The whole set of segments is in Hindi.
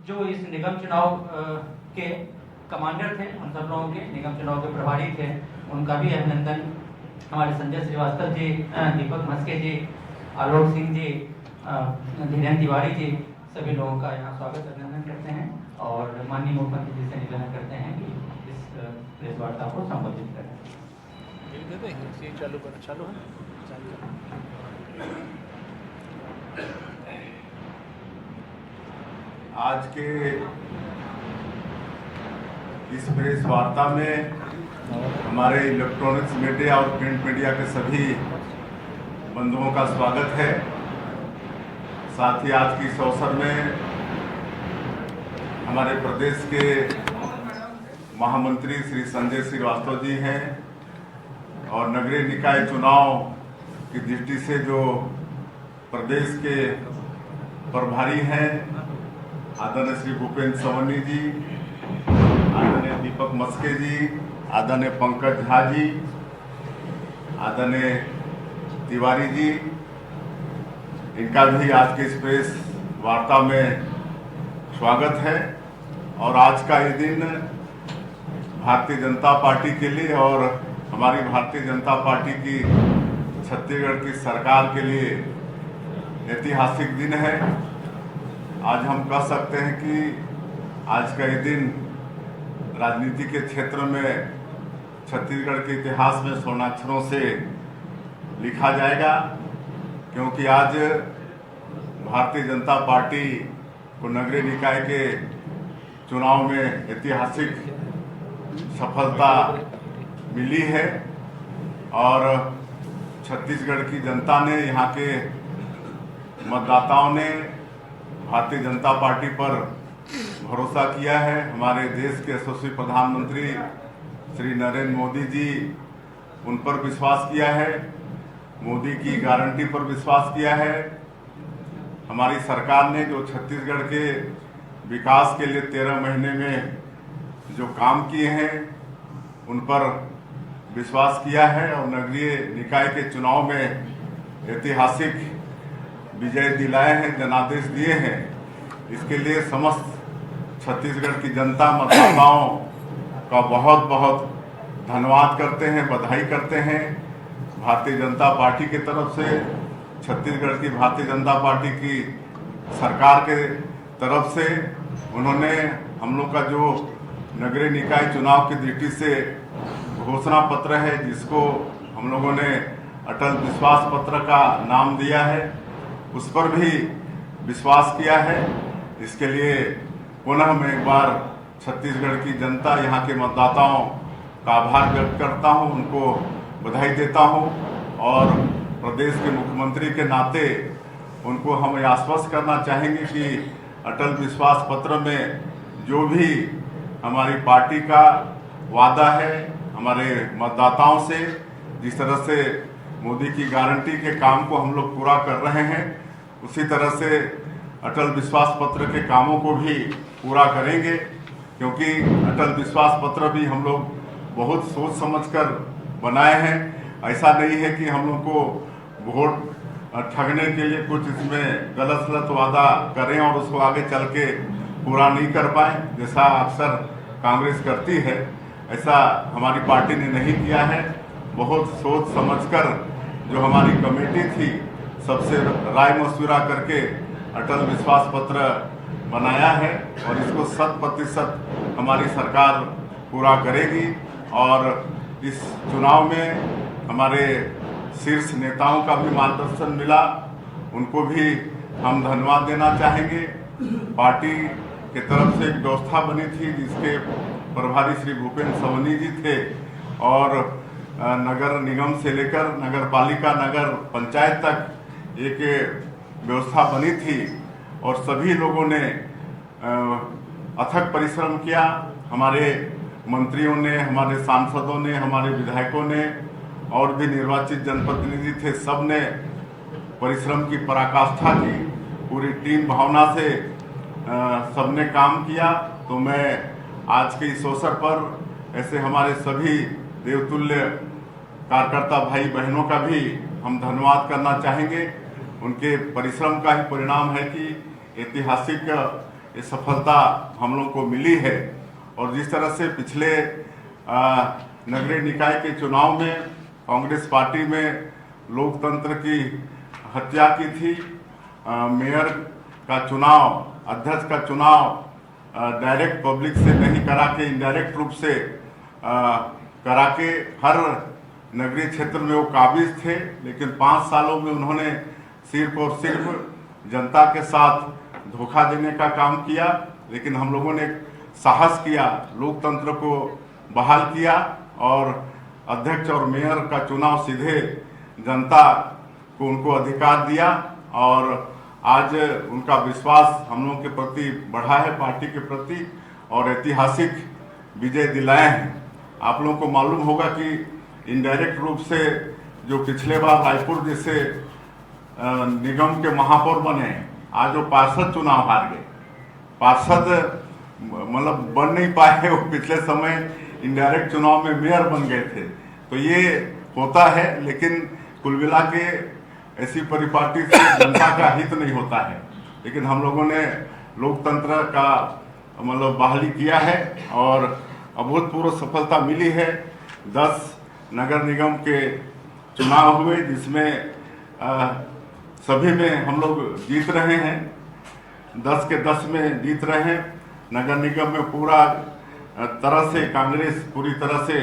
जो इस निगम चुनाव के कमांडर थे, उन सब लोगों के निगम चुनाव के प्रभारी थे, उनका भी अभिनंदन। हमारे संजय श्रीवास्तव जी, दीपक मस्के जी, आलोक सिंह जी, धीरेन्द्र तिवारी जी, सभी लोगों का यहाँ स्वागत अभिनंदन करते हैं और माननीय मुख्यमंत्री जी से निवेदन करते हैं कि इस प्रेस वार्ता को संबोधित करें। आज के इस प्रेस वार्ता में हमारे इलेक्ट्रॉनिक्स मीडिया और प्रिंट मीडिया के सभी बंधुओं का स्वागत है। साथ ही आज के इस अवसर में हमारे प्रदेश के महामंत्री श्री संजय श्रीवास्तव जी हैं और नगरीय निकाय चुनाव की दृष्टि से जो प्रदेश के प्रभारी हैं आदरणीय श्री भूपेन्द्र सवन्नी जी, आदरणीय दीपक मस्के जी, आदरणीय पंकज झा जी, आदरणीय तिवारी जी, इनका भी आज के इस प्रेस वार्ता में स्वागत है। और आज का ये दिन भारतीय जनता पार्टी के लिए और हमारी भारतीय जनता पार्टी की छत्तीसगढ़ की सरकार के लिए ऐतिहासिक दिन है। आज हम कह सकते हैं कि आज का ये दिन राजनीति के क्षेत्र में छत्तीसगढ़ के इतिहास में स्वर्णाक्षरों से लिखा जाएगा, क्योंकि आज भारतीय जनता पार्टी को नगरीय निकाय के चुनाव में ऐतिहासिक सफलता मिली है और छत्तीसगढ़ की जनता ने, यहाँ के मतदाताओं ने भारतीय जनता पार्टी पर भरोसा किया है। हमारे देश के यशस्वी प्रधानमंत्री श्री नरेंद्र मोदी जी, उन पर विश्वास किया है, मोदी की गारंटी पर विश्वास किया है। हमारी सरकार ने जो छत्तीसगढ़ के विकास के लिए 13 महीने में जो काम किए हैं उन पर विश्वास किया है और नगरीय निकाय के चुनाव में ऐतिहासिक विजय दिलाए हैं, जनादेश दिए हैं। इसके लिए समस्त छत्तीसगढ़ की जनता, मतदाताओं का बहुत बहुत धन्यवाद करते हैं, बधाई करते हैं। भारतीय जनता पार्टी की तरफ से, छत्तीसगढ़ की भारतीय जनता पार्टी की सरकार के तरफ से उन्होंने हम लोग का जो नगरीय निकाय चुनाव की दृष्टि से घोषणा पत्र है, जिसको हम लोगों ने अटल विश्वास पत्र का नाम दिया है, उस पर भी विश्वास किया है। इसके लिए पुनः मैं एक बार छत्तीसगढ़ की जनता, यहाँ के मतदाताओं का आभार व्यक्त करता हूँ, उनको बधाई देता हूँ और प्रदेश के मुख्यमंत्री के नाते उनको हम आश्वस्त करना चाहेंगे कि अटल विश्वास पत्र में जो भी हमारी पार्टी का वादा है हमारे मतदाताओं से, जिस तरह से मोदी की गारंटी के काम को हम लोग पूरा कर रहे हैं, उसी तरह से अटल विश्वास पत्र के कामों को भी पूरा करेंगे। क्योंकि अटल विश्वास पत्र भी हम लोग बहुत सोच समझकर बनाए हैं। ऐसा नहीं है कि हम लोग को वोट ठगने के लिए कुछ इसमें गलत वादा करें और उसको आगे चल के पूरा नहीं कर पाए, जैसा अक्सर कांग्रेस करती है। ऐसा हमारी पार्टी ने नहीं किया है। बहुत सोच समझकर जो हमारी कमेटी थी, सबसे राय मशविरा करके अटल विश्वास पत्र बनाया है और इसको 100% हमारी सरकार पूरा करेगी। और इस चुनाव में हमारे शीर्ष नेताओं का भी मार्गदर्शन मिला, उनको भी हम धन्यवाद देना चाहेंगे। पार्टी की तरफ से एक व्यवस्था बनी थी जिसके प्रभारी श्री भूपेन्द्र सवन्नी जी थे और नगर निगम से लेकर नगर पालिका, नगर पंचायत तक एक व्यवस्था बनी थी और सभी लोगों ने अथक परिश्रम किया। हमारे मंत्रियों ने, हमारे सांसदों ने, हमारे विधायकों ने और भी निर्वाचित जनप्रतिनिधि थे, सब ने परिश्रम की पराकाष्ठा की। पूरी टीम भावना से सबने काम किया। तो मैं आज के इस अवसर पर ऐसे हमारे सभी देवतुल्य कार्यकर्ता भाई बहनों का भी हम धन्यवाद करना चाहेंगे। उनके परिश्रम का ही परिणाम है कि ऐतिहासिक ये सफलता हम लोग को मिली है। और जिस तरह से पिछले नगरीय निकाय के चुनाव में कांग्रेस पार्टी में लोकतंत्र की हत्या की थी, मेयर का चुनाव, अध्यक्ष का चुनाव डायरेक्ट पब्लिक से नहीं करा के इनडायरेक्ट रूप से करा के हर नगरीय क्षेत्र में वो काबिज थे, लेकिन 5 सालों में उन्होंने सिर्फ और सिर्फ जनता के साथ धोखा देने का काम किया। लेकिन हम लोगों ने साहस किया, लोकतंत्र को बहाल किया और अध्यक्ष और मेयर का चुनाव सीधे जनता को उनको अधिकार दिया और आज उनका विश्वास हम लोगों के प्रति बढ़ा है, पार्टी के प्रति, और ऐतिहासिक विजय दिलाए हैं। आप लोगों को मालूम होगा कि इनडायरेक्ट रूप से जो पिछले बार रायपुर जैसे निगम के महापौर बने, आज वो पार्षद चुनाव हार गए, पार्षद मतलब बन नहीं पाए, वो पिछले समय इनडायरेक्ट चुनाव में मेयर बन गए थे। तो ये होता है, लेकिन कुल मिला के ऐसी परिपाटी से जनता का हित नहीं होता है। लेकिन हम लोगों ने लोकतंत्र का मतलब बहाली किया है और अभूतपूर्व सफलता मिली है। 10 नगर निगम के चुनाव हुए जिसमें सभी में हम लोग जीत रहे हैं, 10 के 10 में जीत रहे हैं। नगर निगम में पूरा तरह से कांग्रेस पूरी तरह से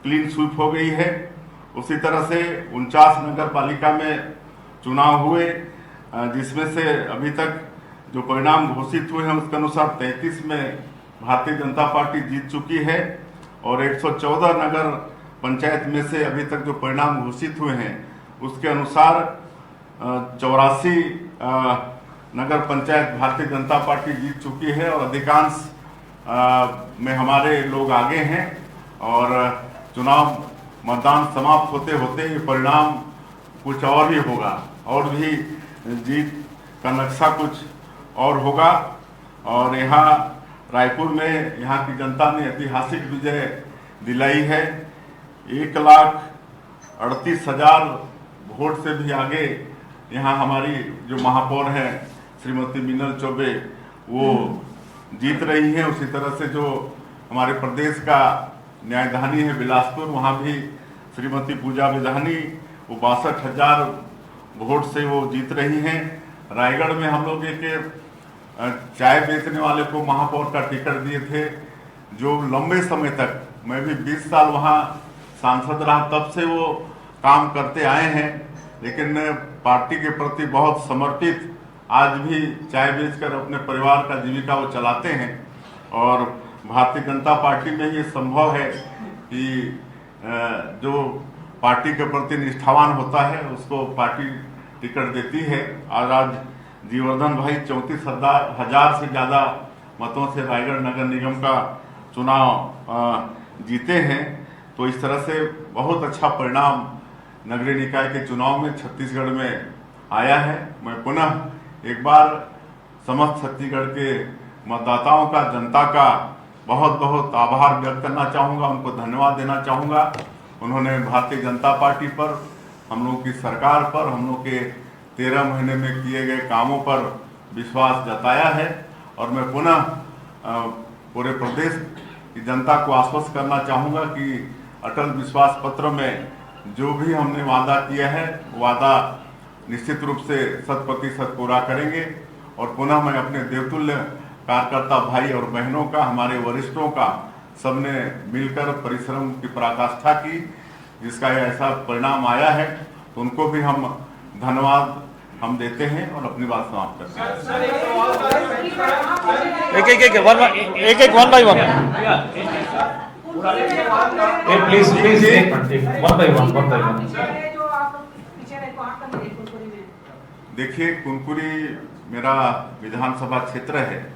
क्लीन स्वीप हो गई है। उसी तरह से 49 नगर पालिका में चुनाव हुए जिसमें से अभी तक जो परिणाम घोषित हुए हैं उसके अनुसार 33 में भारतीय जनता पार्टी जीत चुकी है और 114 नगर पंचायत में से अभी तक जो परिणाम घोषित हुए हैं उसके अनुसार 84 नगर पंचायत भारतीय जनता पार्टी जीत चुकी है और अधिकांश में हमारे लोग आगे हैं और चुनाव मतदान समाप्त होते होते परिणाम कुछ और ही होगा और भी जीत का नक्शा कुछ और होगा। और यहाँ रायपुर में यहाँ की जनता ने ऐतिहासिक विजय दिलाई है। 1,38,000 वोट से भी आगे यहाँ हमारी जो महापौर हैं श्रीमती मीनल चौबे वो जीत रही हैं। उसी तरह से जो हमारे प्रदेश का न्यायधानी है बिलासपुर, वहाँ भी श्रीमती पूजा विधानी वो 62,000 वोट से वो जीत रही हैं। रायगढ़ में हम लोग एक चाय बेचने वाले को महापौर का टिकट दिए थे जो लंबे समय तक, मैं भी 20 साल वहाँ सांसद रहा, तब से वो काम करते आए हैं, लेकिन पार्टी के प्रति बहुत समर्पित, आज भी चाय बेचकर अपने परिवार का जीविका वो चलाते हैं। और भारतीय जनता पार्टी में ये संभव है कि जो पार्टी के प्रति निष्ठावान होता है उसको पार्टी टिकट देती है। और आज जीवर्धन भाई 34,000 से ज़्यादा मतों से रायगढ़ नगर निगम का चुनाव जीते हैं। तो इस तरह से बहुत अच्छा परिणाम नगरीय निकाय के चुनाव में छत्तीसगढ़ में आया है। मैं पुनः एक बार समस्त छत्तीसगढ़ के मतदाताओं का, जनता का बहुत बहुत आभार व्यक्त करना चाहूँगा, उनको धन्यवाद देना चाहूँगा। उन्होंने भारतीय जनता पार्टी पर, हम लोग की सरकार पर, हम लोग के 13 महीने में किए गए कामों पर विश्वास जताया है। और मैं पुनः पूरे प्रदेश की जनता को आश्वस्त करना चाहूँगा कि अटल विश्वास पत्र में जो भी हमने वादा किया है वादा निश्चित रूप से 100% पूरा करेंगे। और पुनः मैं अपने देवतुल्य कार्यकर्ता भाई और बहनों का, हमारे वरिष्ठों का, सबने मिलकर परिश्रम की पराकाष्ठा की जिसका ऐसा परिणाम आया है, तो उनको भी हम धन्यवाद हम देते हैं और अपनी बात समाप्त करते हैं। एक one by one please one by one. देखिए, कुनकुरी मेरा विधानसभा क्षेत्र है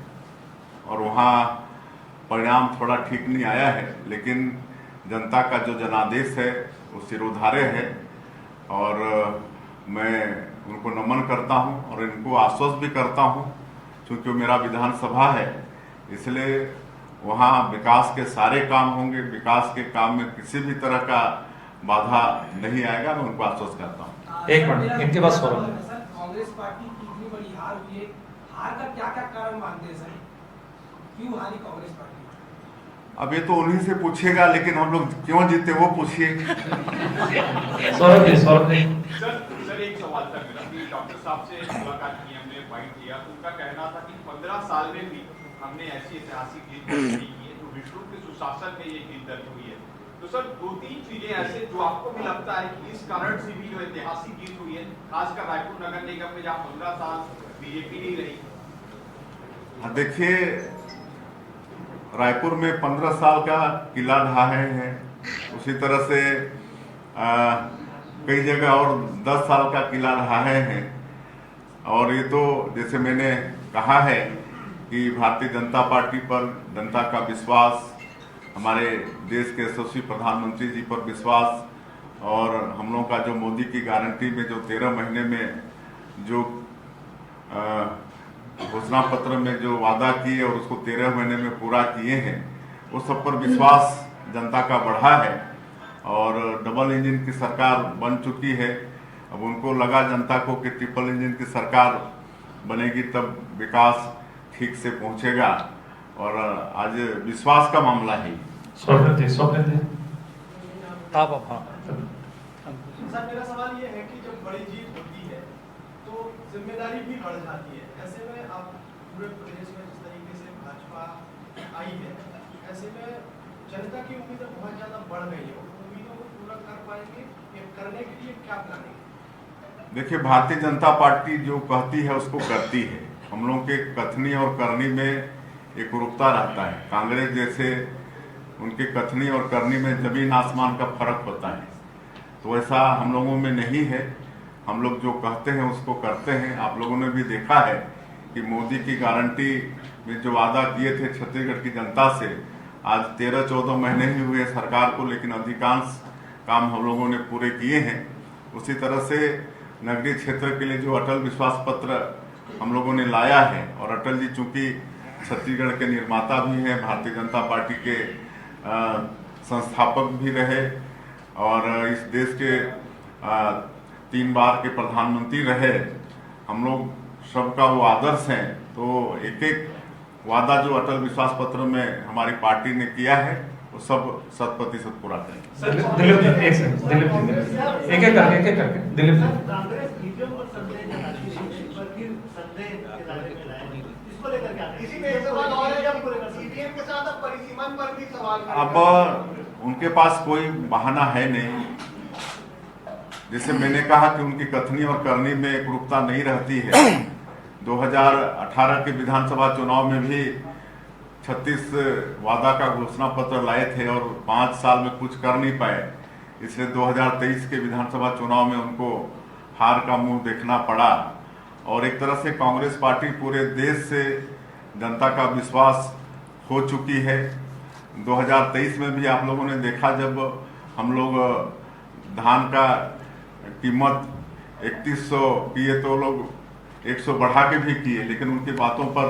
और वहाँ परिणाम थोड़ा ठीक नहीं आया है, लेकिन जनता का जो जनादेश है वो सिरोधार्य है और मैं उनको नमन करता हूं और इनको आश्वस्त भी करता हूं। क्योंकि मेरा विधानसभा है इसलिए वहाँ विकास के सारे काम होंगे, विकास के काम में किसी भी तरह का बाधा नहीं आएगा, मैं उनको आश्वस्त करता हूँ। एक मिनट, इनके पास कांग्रेस पार्टी की इतनी बड़ी हार हुई है, हार का क्या क्या कारण मानते हैं सर? क्यों हारी कांग्रेस पार्टी? अब ये तो उन्हीं से पूछिएगा, लेकिन हम लोग क्यों जीते वो पूछिए। सौरभ जी सर एक सवाल था मेरा कि डॉक्टर साहब से मुलाकात की हमने, बाइट किया, तो उनका कहना था कि 15 साल में भी हमने ऐसी ऐतिहासिक जीत नहीं की है जो विष्णु के सुशासन में ये जीत दर्ज हुई है। तो सर 2-3 चीजें ऐसे जो आपको भी लगता है कि इस कारण से भी जो ऐतिहासिक जीत हुई है, खासकर रायपुर नगर निगम में जहाँ 15 साल बीजेपी नहीं रही। देखिए, रायपुर में 15 साल का किला ढहाए हैं, उसी तरह से कई जगह और 10 साल का किला ढहाए हैं। और ये तो जैसे मैंने कहा है कि भारतीय जनता पार्टी पर जनता का विश्वास, हमारे देश के यशस्वी प्रधानमंत्री जी पर विश्वास, और हम लोगों का जो मोदी की गारंटी में जो 13 महीने में जो घोषणा पत्र में जो वादा किए और उसको 13 महीने में पूरा किए हैं, वो सब पर विश्वास जनता का बढ़ा है। और डबल इंजन की सरकार बन चुकी है। अब उनको लगा जनता को कि ट्रिपल इंजन की सरकार बनेगी तब विकास ठीक से पहुंचेगा, और आज विश्वास का मामला है। सौरभ जी आप हाँ सर मेरा सवाल ये है कि जब बड़ी जीत होती है तो जिम्मेदारी भी बढ़ जाती है। ऐसे में आप पूरे प्रदेश में जिस तरीके से भाजपा आई है, ऐसे में जनता की उम्मीदें बहुत ज्यादा बढ़ गई है, उम्मीदों को पूरा कर पाएंगे? करने के लिए क्या प्लानिंग? देखिए, भारतीय जनता पार्टी जो कहती है उसको करती है। हम लोगों के कथनी और करनी में एक रुकता रहता है। कांग्रेस जैसे उनके कथनी और करनी में जमीन आसमान का फर्क होता है, तो ऐसा हम लोगों में नहीं है। हम लोग जो कहते हैं उसको करते हैं। आप लोगों ने भी देखा है कि मोदी की गारंटी में जो वादा किए थे छत्तीसगढ़ की जनता से, आज 13-14 महीने ही हुए सरकार को, लेकिन अधिकांश काम हम लोगों ने पूरे किए हैं। उसी तरह से नगरीय क्षेत्र के लिए जो अटल विश्वास पत्र हम लोगों ने लाया है, और अटल जी चूंकि छत्तीसगढ़ के निर्माता भी हैं, भारतीय जनता पार्टी के संस्थापक भी रहे, और इस देश के 3 बार के प्रधानमंत्री रहे, हम लोग सबका वो आदर्श हैं। तो एक एक वादा जो अटल विश्वास पत्र में हमारी पार्टी ने किया है वो सब 100% पूरा करेंगे। दिलीप जी एक सेकंड, दिलीप जी एक एक करके दिलीप जी। कांग्रेस ईवीएम पर संदेह जताती है, पर फिर संदेह के दायरे में लाएगी, इसको लेकर क्या? इसी में एक सवाल और है, जब ईवीएम के साथ अब परिसीमन पर भी सवाल अब उनके पास कोई बहाना है नहीं। जैसे मैंने कहा कि उनकी कथनी और करनी में एक रुकता नहीं रहती है। 2018 के विधानसभा चुनाव में भी 36 वादा का घोषणा पत्र लाए थे और 5 साल में कुछ कर नहीं पाए, इसलिए 2023 के विधानसभा चुनाव में उनको हार का मुंह देखना पड़ा। और एक तरह से कांग्रेस पार्टी पूरे देश से जनता का विश्वास हो चुकी है। 2023 में भी आप लोगों ने देखा, जब हम लोग धान का कीमत 3100 किए तो लोग 100 बढ़ा के भी किए, लेकिन उनकी बातों पर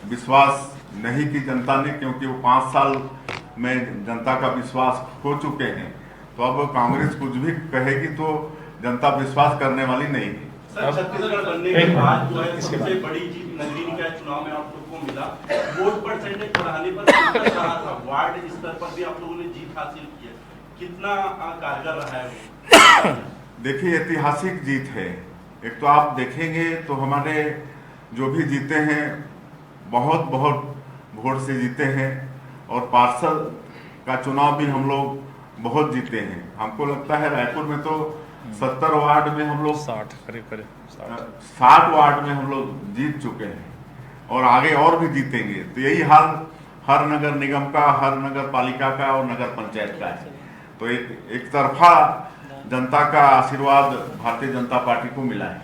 विश्वास नहीं की जनता ने, क्योंकि वो 5 साल में जनता का विश्वास खो चुके हैं। तो अब कांग्रेस कुछ भी कहेगी तो जनता विश्वास करने वाली नहीं है। सर, छत्तीसगढ़ बनने के बाद जो है सबसे बड़ी जीत नगरीय निकाय चुनाव में आप लोग को मिला। वोट परसेंटेज बढ़ाने पर फोकस रहा था, वार्ड स्तर पर भी आप लोगों ने जीत हासिल की है, कितना कारगर रहा है वो? देखिए, ऐतिहासिक जीत है। एक तो आप देखेंगे तो हमारे जो भी जीते हैं बहुत वोट से जीते हैं, और पार्षद का चुनाव भी हम लोग बहुत जीते हैं। हमको लगता है रायपुर में तो 70 वार्ड में हम लोग 60 वार्ड में हम लोग जीत चुके हैं, और आगे और भी जीतेंगे। तो यही हाल हर नगर निगम का, हर नगर पालिका का और नगर पंचायत का है। तो एक तरफा जनता का आशीर्वाद भारतीय जनता पार्टी को मिला है।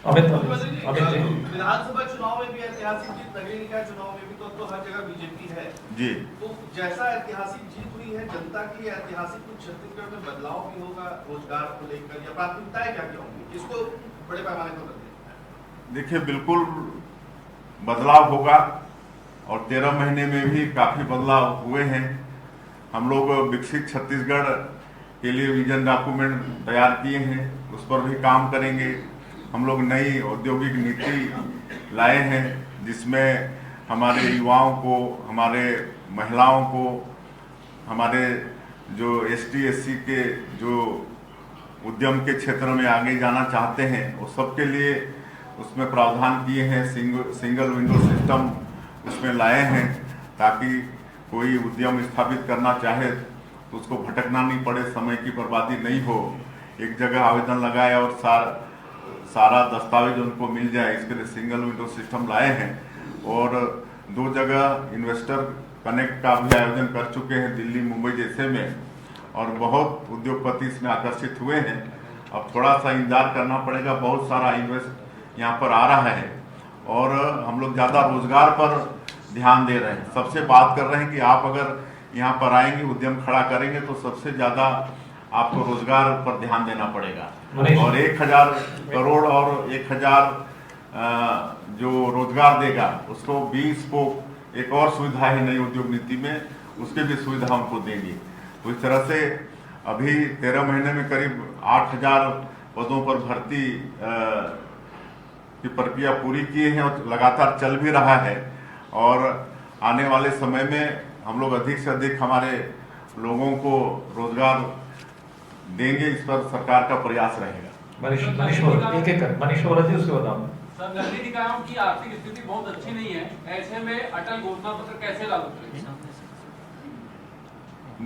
विधानसभा चुनाव में भी ऐतिहासिक जीत, नगरीय निकाय चुनाव में भी तो हर जगह बीजेपी है जी। तो जैसा ऐतिहासिक जीत हुई है जनता की, ऐतिहासिक कुछ छत्तीसगढ़ में बदलाव भी होगा रोजगार को लेकर, या प्राथमिकताएं क्या क्या होंगी, इसको बड़े पैमाने पर बदलें? देखिए, बिल्कुल बदलाव होगा, और 13 महीने में भी काफी बदलाव हुए हैं। हम लोग विकसित छत्तीसगढ़ के लिए विजन डॉक्यूमेंट तैयार किए हैं, उस पर भी काम करेंगे। हम लोग नई औद्योगिक नीति लाए हैं, जिसमें हमारे युवाओं को, हमारे महिलाओं को, हमारे जो ST SC के जो उद्यम के क्षेत्र में आगे जाना चाहते हैं, वो सबके लिए उसमें प्रावधान किए हैं। सिंगल विंडो सिस्टम उसमें लाए हैं ताकि कोई उद्यम स्थापित करना चाहे तो उसको भटकना नहीं पड़े, समय की बर्बादी नहीं हो, एक जगह आवेदन लगाए और सारा दस्तावेज उनको मिल जाए, इसके लिए सिंगल विंडो सिस्टम लाए हैं। और 2 जगह इन्वेस्टर कनेक्ट का भी आयोजन कर चुके हैं, दिल्ली मुंबई जैसे में, और बहुत उद्योगपति इसमें आकर्षित हुए हैं। अब थोड़ा सा इंतजार करना पड़ेगा, बहुत सारा इन्वेस्ट यहाँ पर आ रहा है और हम लोग ज़्यादा रोजगार पर ध्यान दे रहे हैं। सबसे बात कर रहे हैं कि आप अगर यहाँ पर आएंगे, उद्यम खड़ा करेंगे तो सबसे ज़्यादा आपको रोजगार पर ध्यान देना पड़ेगा। और 1000 करोड़ और 1000 जो रोजगार देगा उसको 20 को एक और सुविधा है नई उद्योग नीति में, उसके भी सुविधा उनको देंगे। तो इस तरह से अभी 13 महीने में करीब 8000 पदों पर भर्ती की प्रक्रिया पूरी किए हैं और लगातार चल भी रहा है। और आने वाले समय में हम लोग अधिक से अधिक हमारे लोगों को रोजगार देंगे, इस पर सरकार का प्रयास रहेगा। मनीष वोरा जी, उसके बाद आप। सर, नगरीय निकायों की आर्थिक स्थिति बहुत अच्छी नहीं है, ऐसे में अटल घोषणा पत्र कैसे लागू करेंगे?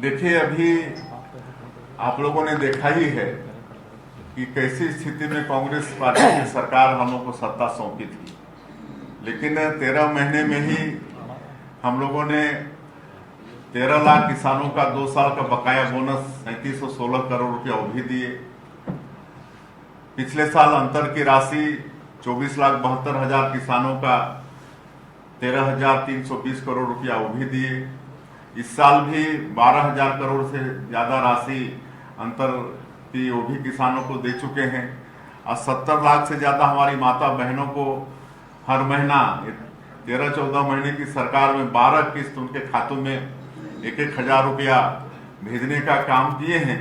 देखिए, अभी आप लोगों ने देखा ही है कि कैसी स्थिति में कांग्रेस पार्टी की सरकार हम लोग को सत्ता सौंपी थी, लेकिन 13 महीने में ही हम लोगों ने 13 लाख किसानों का 2 साल का बकाया बोनस 3716 करोड़ रुपया वो भी दिए। पिछले साल अंतर की राशि 24,72,000 किसानों का 13,320 करोड़ रुपया वो भी दिए। इस साल भी 12,000 करोड़ से ज्यादा राशि अंतर की वो भी किसानों को दे चुके हैं। और 70 लाख से ज्यादा हमारी माता बहनों को हर महीना 13-14 महीने की सरकार में 12 किस्त उनके खातों में 1,000 रुपया भेजने का काम किए हैं।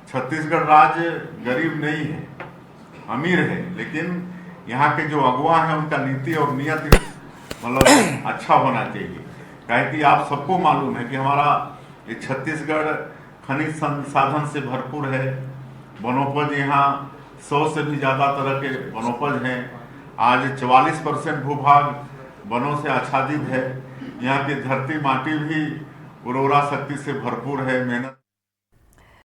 छत्तीसगढ़ राज्य गरीब नहीं है, अमीर है, लेकिन यहाँ के जो अगुवा हैं उनका नीति और नियत मतलब अच्छा होना चाहिए। काहे कि आप सबको मालूम है कि हमारा ये छत्तीसगढ़ खनिज संसाधन से भरपूर है। वनोपज यहाँ 100 से भी ज्यादा तरह के वनोपज हैं। आज 44% भूभाग वनों से आच्छादित है। यहाँ की धरती माटी भी उर्वरा शक्ति से भरपूर है। मेहनत